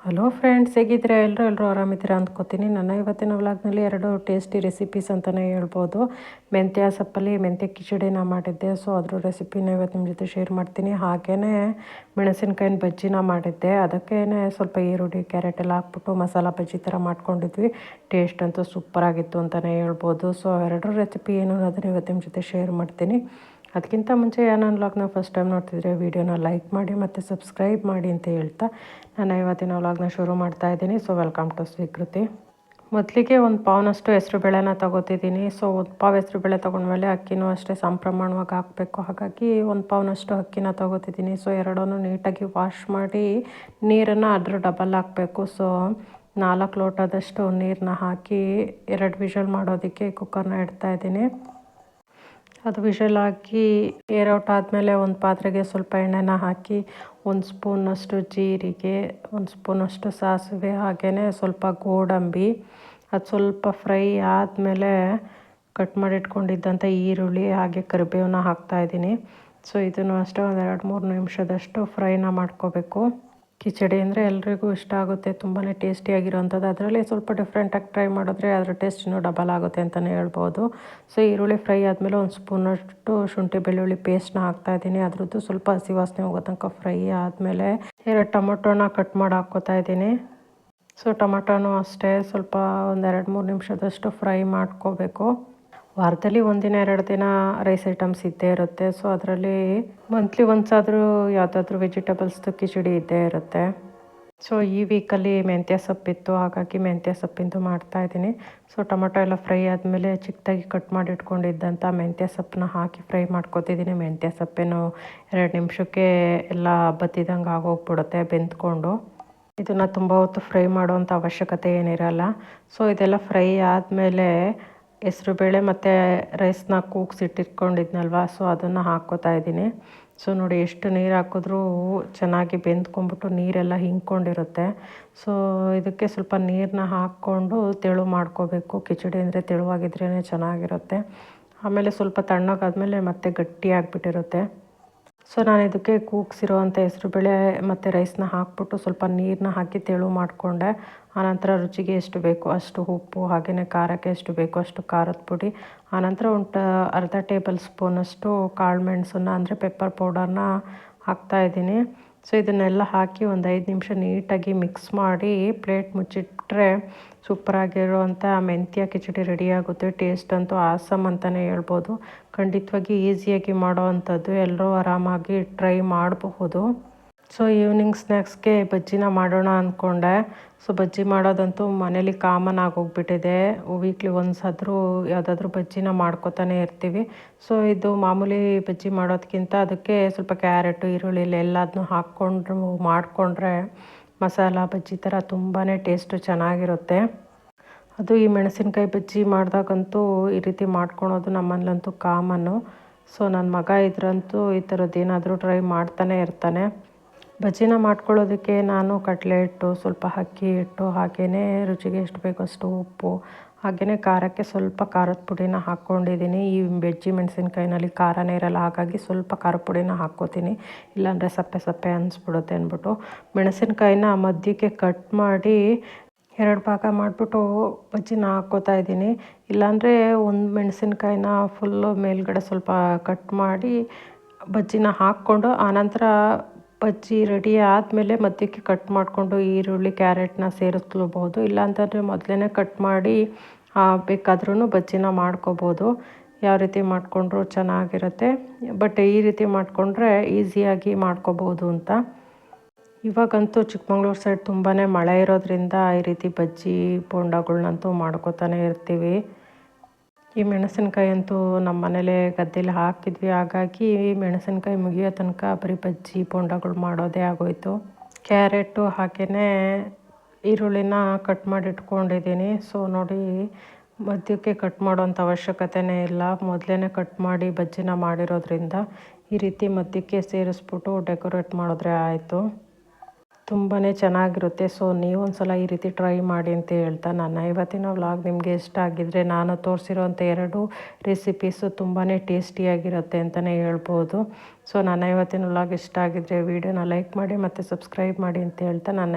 Hello friends, ಹೇಗಿದ್ದೀರಾ? ಎಲ್ಲರೂ ಆರಾಮಿದ್ದೀರಾ ಅಂದ್ಕೋತೀನಿ. ನನ್ನ ಇವತ್ತಿನ ವ್ಲಾಗ್ನಲ್ಲಿ 2 ಟೇಸ್ಟಿ ರೆಸಿಪೀಸ್ ಅಂತಲೇ ಹೇಳ್ಬೋದು. ಮೆಂತ್ಯ ಸೊಪ್ಪಲ್ಲಿ ಮೆಂತ್ಯ ಕಿಚಡಿನ ಮಾಡಿದ್ದೆ. ಸೊ ಅದ್ರ ರೆಸಿಪಿನ ಇವತ್ತು ನಿಮ್ಮ ಜೊತೆ ಶೇರ್ ಮಾಡ್ತೀನಿ. ಹಾಗೆಯೇ ಮೆಣಸಿನ್ಕಾಯಿನ ಬಜ್ಜಿನ ಮಾಡಿದ್ದೆ. ಅದಕ್ಕೇ ಸ್ವಲ್ಪ ಈರುಳ್ಳಿ ಕ್ಯಾರೆಟ್ ಎಲ್ಲ ಹಾಕ್ಬಿಟ್ಟು ಮಸಾಲ ಬಜ್ಜಿ ಥರ ಮಾಡ್ಕೊಂಡಿದ್ವಿ. ಟೇಸ್ಟ್ ಅಂತೂ ಸೂಪರಾಗಿತ್ತು ಅಂತಲೇ ಹೇಳ್ಬೋದು. ಸೊ 2 ರೆಸಿಪಿ ಏನು ಅನ್ನೋದನ್ನ ಇವತ್ತು ನಿಮ್ಮ ಜೊತೆ ಶೇರ್ ಮಾಡ್ತೀನಿ. ಅದಕ್ಕಿಂತ ಮುಂಚೆ ನನ್ನ ವ್ಲಾಗ್ನ ಫಸ್ಟ್ ಟೈಮ್ ನೋಡ್ತಿದ್ರೆ ವೀಡಿಯೋನ ಲೈಕ್ ಮಾಡಿ ಮತ್ತು ಸಬ್ಸ್ಕ್ರೈಬ್ ಮಾಡಿ ಅಂತ ಹೇಳ್ತಾ ನಾನು ಇವತ್ತಿನ ವ್ಲಾಗ್ನ ಶುರು ಮಾಡ್ತಾ ಇದ್ದೀನಿ. ಸೊ ವೆಲ್ಕಮ್ ಟು ಸ್ವೀಕೃತಿ. ಮೊದಲಿಗೆ 1 ಪಾವ್ನಷ್ಟು ಹೆಸರುಬೇಳೆನ ತೊಗೋತಿದ್ದೀನಿ. ಸೊ 1 ಪಾವು ಹೆಸರುಬೇಳೆ ತೊಗೊಂಡ್ಮೇಲೆ ಅಕ್ಕಿನೂ ಅಷ್ಟೇ ಪ್ರಮಾಣವಾಗಿ ಹಾಕಬೇಕು. ಹಾಗಾಗಿ 1 ಪಾವ್ನಷ್ಟು ಅಕ್ಕಿನ ತೊಗೋತಿದ್ದೀನಿ. ಸೊ ಎರಡನ್ನೂ ನೀಟಾಗಿ ವಾಶ್ ಮಾಡಿ ನೀರನ್ನು ಅದ್ರ ಡಬಲ್ ಹಾಕಬೇಕು. ಸೊ 4 ಲೋಟದಷ್ಟು ನೀರನ್ನ ಹಾಕಿ 2 ವಿಷಲ್ ಮಾಡೋದಕ್ಕೆ ಕುಕ್ಕರ್ನ ಇಡ್ತಾಯಿದ್ದೀನಿ. ಅದು ವಿಷಲ್ ಹಾಕಿ ಏರೌಟ್ ಆದಮೇಲೆ ಒಂದು ಪಾತ್ರೆಗೆ ಸ್ವಲ್ಪ ಎಣ್ಣೆನ ಹಾಕಿ 1 ಸ್ಪೂನಷ್ಟು ಜೀರಿಗೆ, 1 ಸ್ಪೂನಷ್ಟು ಸಾಸಿವೆ, ಹಾಗೆಯೇ ಸ್ವಲ್ಪ ಗೋಡಂಬಿ, ಅದು ಸ್ವಲ್ಪ ಫ್ರೈ ಆದಮೇಲೆ ಕಟ್ ಮಾಡಿ ಇಟ್ಕೊಂಡಿದ್ದಂಥ ಈರುಳ್ಳಿ ಹಾಗೆ ಕರಿಬೇವನ್ನ ಹಾಕ್ತಾಯಿದ್ದೀನಿ. ಸೊ ಇದನ್ನು ಅಷ್ಟೇ ಒಂದು 2-3 ನಿಮಿಷದಷ್ಟು ಫ್ರೈನ ಮಾಡ್ಕೋಬೇಕು. ಕಿಚಡಿ ಅಂದರೆ ಎಲ್ರಿಗೂ ಇಷ್ಟ ಆಗುತ್ತೆ, ತುಂಬಾ ಟೇಸ್ಟಿಯಾಗಿರೋವಂಥದ್ದು. ಅದರಲ್ಲಿ ಸ್ವಲ್ಪ ಡಿಫ್ರೆಂಟಾಗಿ ಟ್ರೈ ಮಾಡಿದ್ರೆ ಅದರ ಟೇಸ್ಟ್ ಇನ್ನೂ ಡಬಲ್ ಆಗುತ್ತೆ ಅಂತಲೇ ಹೇಳ್ಬೋದು. ಸೊ ಈರುಳ್ಳಿ ಫ್ರೈ ಆದಮೇಲೆ 1 ಸ್ಪೂನಷ್ಟು ಶುಂಠಿ ಬೆಳ್ಳುಳ್ಳಿ ಪೇಸ್ಟ್ನ ಹಾಕ್ತಾಯಿದ್ದೀನಿ. ಅದ್ರದ್ದು ಸ್ವಲ್ಪ ಹಸಿ ವಾಸನೆ ಹೋಗೋ ತನಕ ಫ್ರೈ ಆದಮೇಲೆ 2 ಟೊಮೊಟೊನ ಕಟ್ ಮಾಡಿ ಹಾಕ್ಕೋತಾ ಇದ್ದೀನಿ. ಸೊ ಟೊಮೊಟೊನೂ ಅಷ್ಟೇ ಸ್ವಲ್ಪ ಒಂದು 2-3 ನಿಮಿಷದಷ್ಟು ಫ್ರೈ ಮಾಡ್ಕೋಬೇಕು. ವಾರದಲ್ಲಿ 1 ದಿನ 2 ದಿನ ರೈಸ್ ಐಟಮ್ಸ್ ಇದ್ದೇ ಇರುತ್ತೆ. ಸೊ ಅದರಲ್ಲಿ ಮಂತ್ಲಿ ಒನ್ಸಾದರೂ ಯಾವುದಾದ್ರೂ ವೆಜಿಟೇಬಲ್ಸ್ದು ಕಿಚಡಿ ಇದ್ದೇ ಇರುತ್ತೆ. ಸೊ ಈ ವೀಕಲ್ಲಿ ಮೆಂತ್ಯ ಸೊಪ್ಪಿತ್ತು, ಹಾಗಾಗಿ ಮೆಂತ್ಯ ಸೊಪ್ಪಿಂದು ಮಾಡ್ತಾಯಿದ್ದೀನಿ. ಸೊ ಟೊಮೊಟೊ ಎಲ್ಲ ಫ್ರೈ ಆದಮೇಲೆ ಚಿಕ್ಕದಾಗಿ ಕಟ್ ಮಾಡಿ ಇಟ್ಕೊಂಡಿದ್ದಂಥ ಮೆಂತ್ಯ ಸೊಪ್ಪನ್ನ ಹಾಕಿ ಫ್ರೈ ಮಾಡ್ಕೊತಿದ್ದೀನಿ. ಮೆಂತ್ಯ ಸೊಪ್ಪೇನು 2 ನಿಮಿಷಕ್ಕೆ ಎಲ್ಲ ಬತ್ತಿದಂಗೆ ಆಗೋಗ್ಬಿಡುತ್ತೆ ಬೆಂದ್ಕೊಂಡು. ಇದನ್ನು ತುಂಬ ಹೊತ್ತು ಫ್ರೈ ಮಾಡೋವಂಥ ಅವಶ್ಯಕತೆ ಏನಿರಲ್ಲ. ಸೊ ಇದೆಲ್ಲ ಫ್ರೈ ಆದಮೇಲೆ ಹೆಸ್ರುಬೇಳೆ ಮತ್ತು ರೈಸ್ನ ಕೂಗಿಸಿಟ್ಟಿಟ್ಕೊಂಡಿದ್ನಲ್ವ, ಸೊ ಅದನ್ನು ಹಾಕ್ಕೋತಾ ಇದ್ದೀನಿ. ಸೊ ನೋಡಿ ಎಷ್ಟು ನೀರು ಹಾಕಿದ್ರೂ ಚೆನ್ನಾಗಿ ಬೆಂದ್ಕೊಂಡ್ಬಿಟ್ಟು ನೀರೆಲ್ಲ ಹಿಂಡ್ಕೊಂಡಿರುತ್ತೆ. ಸೊ ಇದಕ್ಕೆ ಸ್ವಲ್ಪ ನೀರನ್ನ ಹಾಕ್ಕೊಂಡು ತೆಳು ಮಾಡ್ಕೋಬೇಕು. ಕಿಚಡಿ ಅಂದರೆ ತೆಳುವಾಗಿದ್ರೇ ಚೆನ್ನಾಗಿರುತ್ತೆ. ಆಮೇಲೆ ಸ್ವಲ್ಪ ತಣ್ಣಗಾದ್ಮೇಲೆ ಮತ್ತೆ ಗಟ್ಟಿಯಾಗಿಬಿಟ್ಟಿರುತ್ತೆ. ಸೊ ನಾನು ಇದಕ್ಕೆ ಕೂಗಿಸಿರೋವಂಥ ಹೆಸರುಬೇಳೆ ಮತ್ತು ರೈಸ್ನ ಹಾಕ್ಬಿಟ್ಟು ಸ್ವಲ್ಪ ನೀರನ್ನ ಹಾಕಿ ತೆಳು ಮಾಡಿಕೊಂಡೆ. ಆನಂತರ ರುಚಿಗೆ ಎಷ್ಟು ಬೇಕೋ ಅಷ್ಟು ಉಪ್ಪು, ಹಾಗೆಯೇ ಖಾರಕ್ಕೆ ಎಷ್ಟು ಬೇಕೋ ಅಷ್ಟು ಖಾರದ ಪುಡಿ, ಆನಂತರ ಅರ್ಧ ಟೇಬಲ್ ಸ್ಪೂನಷ್ಟು ಕಾಳು ಮೆಣಸನ್ನ ಅಂದರೆ ಪೆಪ್ಪರ್ ಪೌಡರ್ನ ಹಾಕ್ತಾಯಿದ್ದೀನಿ. ಸೊ ಇದನ್ನೆಲ್ಲ ಹಾಕಿ ಒಂದು 5 ನಿಮಿಷ ನೀಟಾಗಿ ಮಿಕ್ಸ್ ಮಾಡಿ ಪ್ಲೇಟ್ ಮುಚ್ಚಿಟ್ರೆ ಸೂಪರಾಗಿರುವಂಥ ಮೆಂತ್ಯ ಕಿಚಡಿ ರೆಡಿಯಾಗುತ್ತೆ. ಟೇಸ್ಟ್ ಅಂತೂ ಆಸಮ್ ಅಂತಲೇ ಹೇಳ್ಬೋದು. ಖಂಡಿತವಾಗಿ ಈಸಿಯಾಗಿ ಮಾಡೋವಂಥದ್ದು, ಎಲ್ಲರೂ ಆರಾಮಾಗಿ ಟ್ರೈ ಮಾಡಬಹುದು. ಸೊ ಈವ್ನಿಂಗ್ ಸ್ನ್ಯಾಕ್ಸ್ಗೆ ಬಜ್ಜಿನ ಮಾಡೋಣ ಅಂದ್ಕೊಂಡೆ. ಸೊ ಬಜ್ಜಿ ಮಾಡೋದಂತೂ ಮನೇಲಿ ಕಾಮನ್ ಆಗೋಗ್ಬಿಟ್ಟಿದೆ. ವೀಕ್ಲಿ ಒನ್ಸಾದರೂ ಯಾವುದಾದ್ರೂ ಬಜ್ಜಿನ ಮಾಡ್ಕೊತಾನೆ ಇರ್ತೀವಿ. ಸೊ ಇದು ಮಾಮೂಲಿ ಬಜ್ಜಿ ಮಾಡೋದಕ್ಕಿಂತ ಅದಕ್ಕೆ ಸ್ವಲ್ಪ ಕ್ಯಾರೆಟು ಈರುಳ್ಳಿ ಎಲ್ಲದನ್ನೂ ಹಾಕ್ಕೊಂಡು ಮಾಡಿಕೊಂಡ್ರೆ ಮಸಾಲ ಬಜ್ಜಿ ಥರ ತುಂಬಾ ಟೇಸ್ಟು ಚೆನ್ನಾಗಿರುತ್ತೆ. ಅದು ಈ ಮೆಣಸಿನ್ಕಾಯಿ ಬಜ್ಜಿ ಮಾಡಿದಾಗಂತೂ ಈ ರೀತಿ ಮಾಡ್ಕೊಳೋದು ನಮ್ಮನೇಲಂತೂ ಕಾಮನ್ನು. ಸೊ ನನ್ನ ಮಗ ಇದ್ರಂತೂ ಈ ಥರದ್ದು ಏನಾದರೂ ಟ್ರೈ ಮಾಡ್ತಾನೆ ಇರ್ತಾನೆ. ಬಜ್ಜಿನ ಮಾಡ್ಕೊಳ್ಳೋದಕ್ಕೆ ನಾನು ಕಡಲೆ ಹಿಟ್ಟು, ಸ್ವಲ್ಪ ಅಕ್ಕಿ ಹಿಟ್ಟು, ಹಾಗೆಯೇ ರುಚಿಗೆ ಎಷ್ಟು ಬೇಕೋ ಅಷ್ಟು ಉಪ್ಪು, ಹಾಗೆಯೇ ಖಾರಕ್ಕೆ ಸ್ವಲ್ಪ ಖಾರದ ಪುಡಿನ ಹಾಕ್ಕೊಂಡಿದ್ದೀನಿ. ಈ ಬಜ್ಜಿ ಮೆಣಸಿನ್ಕಾಯಿನಲ್ಲಿ ಖಾರನೇ ಇರಲ್ಲ, ಹಾಗಾಗಿ ಸ್ವಲ್ಪ ಖಾರದ ಪುಡಿನ ಹಾಕ್ಕೋತೀನಿ. ಇಲ್ಲಾಂದರೆ ಸಪ್ಪೆ ಸಪ್ಪೆ ಅನಿಸ್ಬಿಡುತ್ತೆ ಅಂದ್ಬಿಟ್ಟು ಮೆಣಸಿನ್ಕಾಯಿನ ಮಧ್ಯಕ್ಕೆ ಕಟ್ ಮಾಡಿ 2 ಭಾಗ ಮಾಡಿಬಿಟ್ಟು ಬಜ್ಜಿನ ಹಾಕ್ಕೋತಾ ಇದ್ದೀನಿ. ಇಲ್ಲಾಂದರೆ ಒಂದು ಮೆಣಸಿನ್ಕಾಯಿನ ಫುಲ್ಲು ಮೇಲ್ಗಡೆ ಸ್ವಲ್ಪ ಕಟ್ ಮಾಡಿ ಬಜ್ಜಿನ ಹಾಕ್ಕೊಂಡು ಆನಂತರ ಬಜ್ಜಿ ರೆಡಿ ಆದಮೇಲೆ ಮಧ್ಯಕ್ಕೆ ಕಟ್ ಮಾಡಿಕೊಂಡು ಈರುಳ್ಳಿ ಕ್ಯಾರೆಟ್ನ ಸೇರಿಸ್ಕೋಬೋದು. ಇಲ್ಲಾಂತಂದರೆ ಮೊದಲೇ ಕಟ್ ಮಾಡಿ ಬೇಕಾದ್ರೂ ಬಜ್ಜಿನ ಮಾಡ್ಕೋಬೋದು. ಯಾವ ರೀತಿ ಮಾಡಿಕೊಂಡ್ರೂ ಚೆನ್ನಾಗಿರುತ್ತೆ. ಬಟ್ ಈ ರೀತಿ ಮಾಡಿಕೊಂಡ್ರೆ ಈಸಿಯಾಗಿ ಮಾಡ್ಕೋಬೋದು ಅಂತ. ಇವಾಗಂತೂ ಚಿಕ್ಕಮಂಗ್ಳೂರು ಸೈಡ್ ತುಂಬಾ ಮಳೆ ಇರೋದ್ರಿಂದ ಈ ರೀತಿ ಬಜ್ಜಿ ಬೋಂಡಗಳ್ನಂತೂ ಮಾಡ್ಕೋತಾನೆ ಇರ್ತೀವಿ. ಈ ಮೆಣಸಿನ್ಕಾಯಿ ಅಂತೂ ನಮ್ಮ ಮನೇಲೇ ಗದ್ದೆಲಿ ಹಾಕಿದ್ವಿ, ಹಾಗಾಗಿ ಮೆಣಸಿನ್ಕಾಯಿ ಮುಗಿಯೋ ತನಕ ಬರೀ ಬಜ್ಜಿ ಬೋಂಡಗಳು ಮಾಡೋದೇ ಆಗೋಯಿತು. ಕ್ಯಾರೆಟು ಹಾಗೆಯೇ ಈರುಳ್ಳಿನ ಕಟ್ ಮಾಡಿ ಇಟ್ಕೊಂಡಿದ್ದೀನಿ. ಸೊ ನೋಡಿ ಮಧ್ಯಕ್ಕೆ ಕಟ್ ಮಾಡೋಂಥ ಅವಶ್ಯಕತೆಯೇ ಇಲ್ಲ, ಮೊದಲೇ ಕಟ್ ಮಾಡಿ ಬಜ್ಜಿನ ಮಾಡಿರೋದ್ರಿಂದ ಈ ರೀತಿ ಮಧ್ಯಕ್ಕೆ ಸೇರಿಸ್ಬಿಟ್ಟು ಡೆಕೋರೇಟ್ ಮಾಡಿದ್ರೆ ಆಯಿತು. ತುಂಬಾ ಚೆನ್ನಾಗಿರುತ್ತೆ. ಸೊ ನೀವು ಒಂದ್ಸಲ ಈ ರೀತಿ ಟ್ರೈ ಮಾಡಿ ಅಂತ ಹೇಳ್ತಾ ನನ್ನ ಇವತ್ತಿನ ವ್ಲಾಗ್ ನಿಮಗೆ ಇಷ್ಟ ಆಗಿದ್ದರೆ ನಾನು ತೋರಿಸಿರೋಂಥ 2 ರೆಸಿಪೀಸು ತುಂಬಾ ಟೇಸ್ಟಿಯಾಗಿರುತ್ತೆ ಅಂತಲೇ ಹೇಳ್ಬೋದು. ಸೊ ನನ್ನ ಇವತ್ತಿನ ವ್ಲಾಗ್ ಇಷ್ಟ ಆಗಿದ್ದರೆ ವಿಡಿಯೋನ ಲೈಕ್ ಮಾಡಿ ಮತ್ತು ಸಬ್ಸ್ಕ್ರೈಬ್ ಮಾಡಿ ಅಂತ ಹೇಳ್ತಾ ನನ್ನ